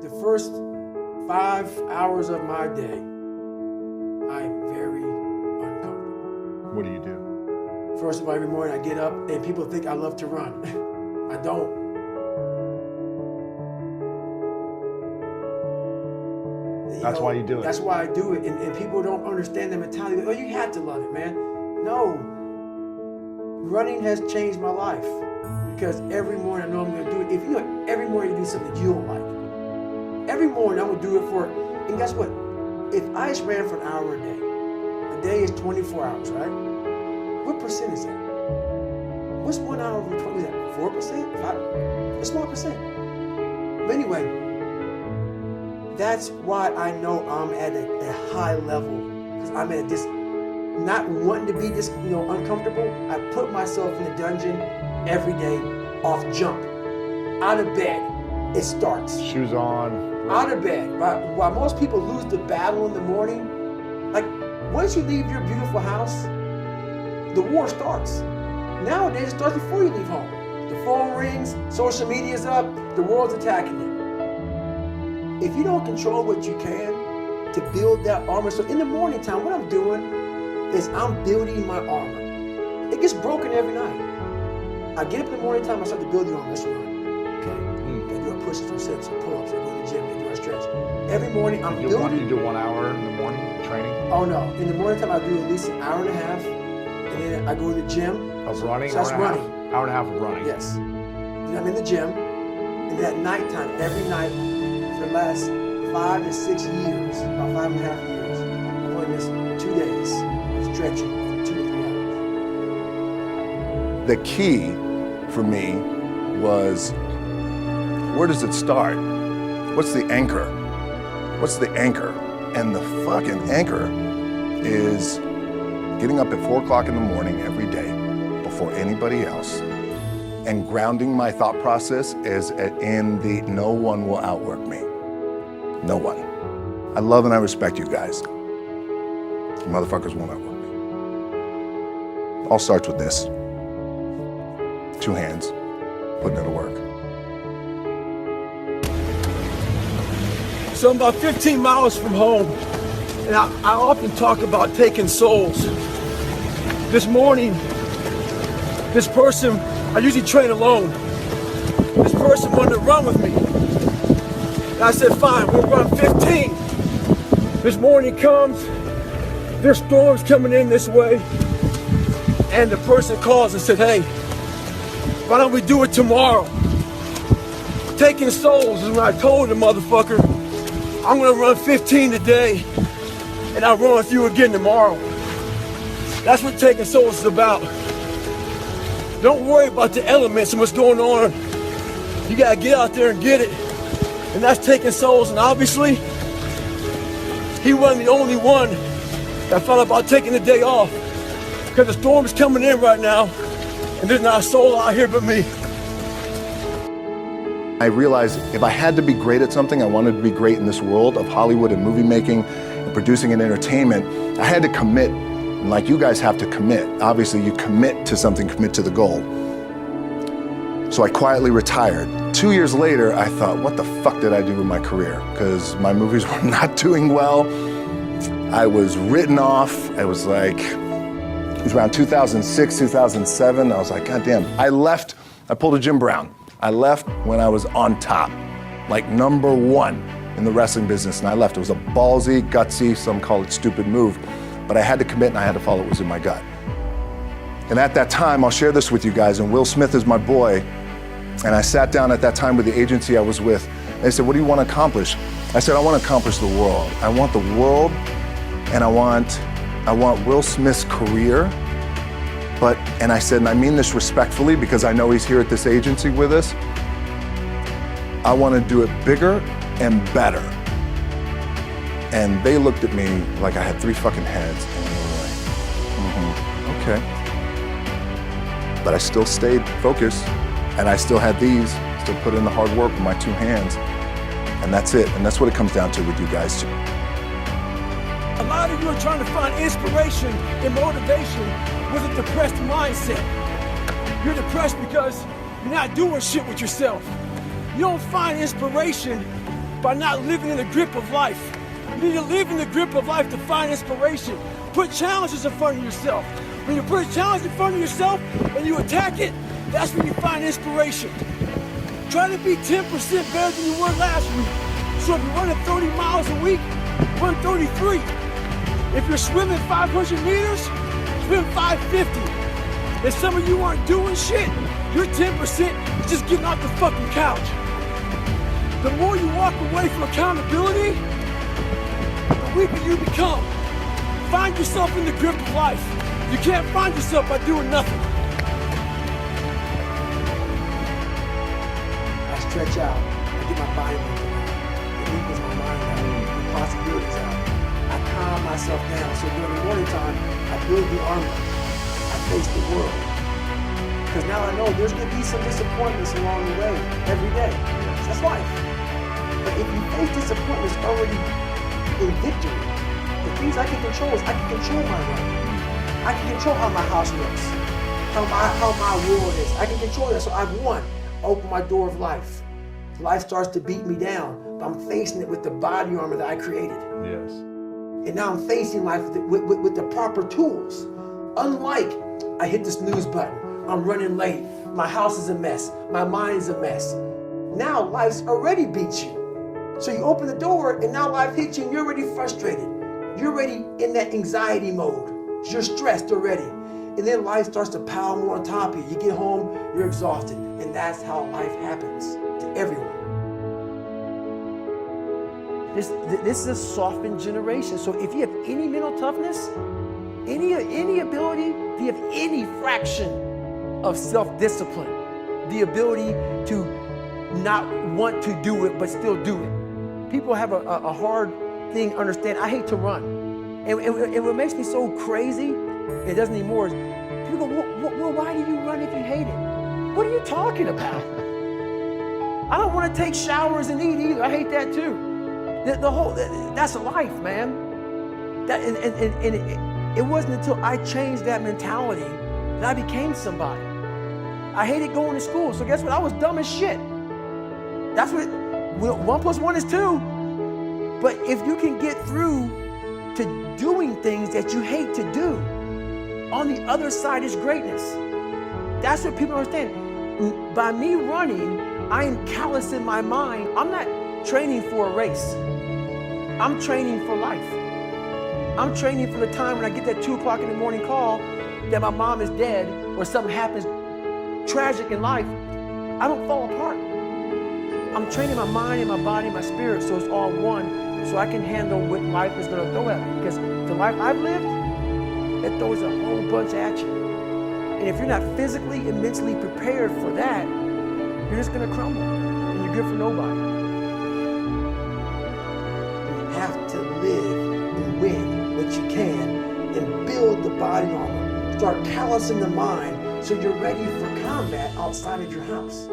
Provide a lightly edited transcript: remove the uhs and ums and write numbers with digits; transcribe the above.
the first 5 hours of my day, I am very uncomfortable. What do you do? First of all, every morning I get up and people think I love to run. I don't. That's why you do it. That's why I do it. And people don't understand the mentality. Oh, you have to love it, man. No. Running has changed my life because every morning I know I'm going to do it. If you know, every morning you do something that you don't like. Every morning I'm going to do it for, and guess what? If I just ran for an hour a day is 24 hours, right? What percent is that? What's 1 hour over 20? Is that 4%? 5? A small percent. But anyway, that's why I know I'm at a high level. Because I'm at this, not wanting to be this, uncomfortable. I put myself in the dungeon every day off jump. Out of bed, it starts. Shoes on. Out of bed. While most people lose the battle in the morning, like once you leave your beautiful house, the war starts. Nowadays, it starts before you leave home. The phone rings, social media's up, the world's attacking you. If you don't control what you can to build that armor, so in the morning time, what I'm doing is I'm building my armor. It gets broken every night. I get up in the morning time, I start to build the armor. Let's run. Okay? I do a push-ups or sit-ups or pull-ups. I go to the gym, I do a stretch. Every morning I'm building. You do 1 hour in the morning training? Oh no, in the morning time I do at least an hour and a half. And then I go to the gym. Of running? So that's running. Hour and a half of running? Yes. Then I'm in the gym. And then at nighttime, every night, for the last 5 to 6 years, about 5.5 years, I'm doing this 2 days, stretching for 2 to 3 hours. The key for me was, where does it start? What's the anchor? What's the anchor? And the fucking anchor is getting up at 4 o'clock in the morning every day before anybody else and grounding my thought process is in the no one will outwork me. No one. I love and I respect you guys. You motherfuckers won't outwork me. All starts with this. 2 hands, putting it to work. So I'm about 15 miles from home, and I often talk about taking souls. This morning, this person, I usually train alone. This person wanted to run with me. And I said, fine, we'll run 15. This morning comes, there's storms coming in this way, and the person calls and said, hey, why don't we do it tomorrow? Taking souls is when I told the motherfucker, I'm gonna run 15 today, and I'll run with you again tomorrow. That's what taking souls is about. Don't worry about the elements and what's going on. You gotta get out there and get it. And that's taking souls, and obviously, he wasn't the only one that thought about taking the day off, because the storm is coming in right now, and there's not a soul out here but me. I realized if I had to be great at something, I wanted to be great in this world of Hollywood and movie making and producing and entertainment, I had to commit. And like you guys have to commit. Obviously, you commit to something, commit to the goal. So I quietly retired. 2 years later, I thought, what the fuck did I do with my career? Because my movies were not doing well. I was written off. It was around 2006, 2007. I was like, God damn. I left, I pulled a Jim Brown. I left when I was on top, like #1 in the wrestling business, and I left. It was a ballsy, gutsy, some call it stupid move, but I had to commit and I had to follow what was in my gut. And at that time, I'll share this with you guys, and Will Smith is my boy, and I sat down at that time with the agency I was with, and they said, what do you want to accomplish? I said, I want to accomplish the world. I want the world, and I want Will Smith's career. And I said, and I mean this respectfully because I know he's here at this agency with us, I want to do it bigger and better. And they looked at me like I had 3 fucking heads, and they were like, okay. But I still stayed focused, and I still had these, still put in the hard work with my 2 hands, and that's it. And that's what it comes down to with you guys too. A lot of you are trying to find inspiration and motivation with a depressed mindset. You're depressed because you're not doing shit with yourself. You don't find inspiration by not living in the grip of life. You need to live in the grip of life to find inspiration. Put challenges in front of yourself. When you put a challenge in front of yourself and you attack it, that's when you find inspiration. Try to be 10% better than you were last week. So if you're running 30 miles a week, run 33. If you're swimming 500 meters, swim 550. If some of you aren't doing shit, you're 10% just getting off the fucking couch. The more you walk away from accountability, the weaker you become. Find yourself in the grip of life. You can't find yourself by doing nothing. I stretch out. I get my body moving out. It equals my mind out. The possibilities out. I calm myself down. So during the morning time, I build the armor. I face the world. Because now I know there's going to be some disappointments along the way every day. That's life. But if you face disappointments already in victory, the things I can control is I can control my life. I can control how my house looks, how my world is. I can control that, so I've won. Open my door of life. Life starts to beat me down, but I'm facing it with the body armor that I created. Yes. And now I'm facing life with the proper tools. Unlike, I hit the snooze button, I'm running late, my house is a mess, my mind is a mess. Now life's already beat you. So you open the door and now life hits you and you're already frustrated. You're already in that anxiety mode. You're stressed already. And then life starts to pile more on top of you. You get home, you're exhausted. And that's how life happens to everyone. This is a softened generation. So if you have any mental toughness, any ability, if you have any fraction of self-discipline, the ability to not want to do it but still do it. People have a hard thing to understand. I hate to run. And what makes me so crazy, it doesn't anymore, is people go, well, why do you run if you hate it? What are you talking about? I don't want to take showers and eat either. I hate that too. That's life, man. It wasn't until I changed that mentality that I became somebody. I hated going to school, so guess what? I was dumb as shit. That's what, 1 + 1 is 2. But if you can get through to doing things that you hate to do, on the other side is greatness. That's what people don't understand. By me running, I am callous in my mind. I'm not training for a race. I'm training for life. I'm training for the time when I get that 2 o'clock in the morning call that my mom is dead or something happens tragic in life. I don't fall apart. I'm training my mind and my body and my spirit so it's all one, so I can handle what life is going to throw at me. Because the life I've lived, it throws a whole bunch at you. And if you're not physically and mentally prepared for that, you're just going to crumble, and you're good for nobody. You have to live and win what you can and build the body armor. Start callousing the mind so you're ready for combat outside of your house.